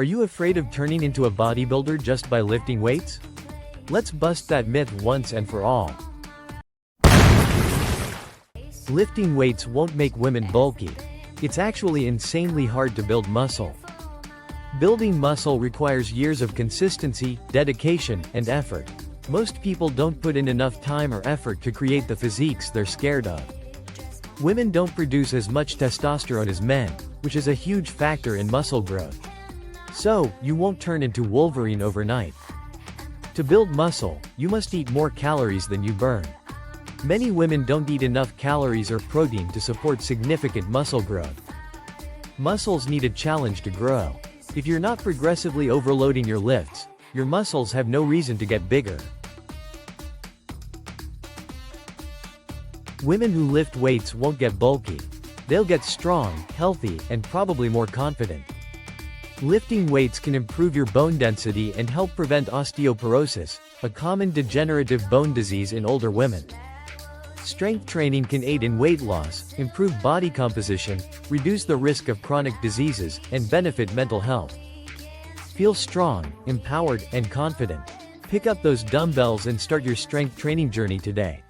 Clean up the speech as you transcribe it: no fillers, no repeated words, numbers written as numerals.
Are you afraid of turning into a bodybuilder just by lifting weights? Let's bust that myth once and for all. Lifting weights won't make women bulky. It's actually insanely hard to build muscle. Building muscle requires years of consistency, dedication, and effort. Most people don't put in enough time or effort to create the physiques they're scared of. Women don't produce as much testosterone as men, which is a huge factor in muscle growth. So, you won't turn into Wolverine overnight. To build muscle, you must eat more calories than you burn. Many women don't eat enough calories or protein to support significant muscle growth. Muscles need a challenge to grow. If you're not progressively overloading your lifts, your muscles have no reason to get bigger. Women who lift weights won't get bulky. They'll get strong, healthy, and probably more confident. Lifting weights can improve your bone density and help prevent osteoporosis, a common degenerative bone disease in older women. Strength training can aid in weight loss, improve body composition, reduce the risk of chronic diseases, and benefit mental health. Feel strong, empowered, and confident. Pick up those dumbbells and start your strength training journey today.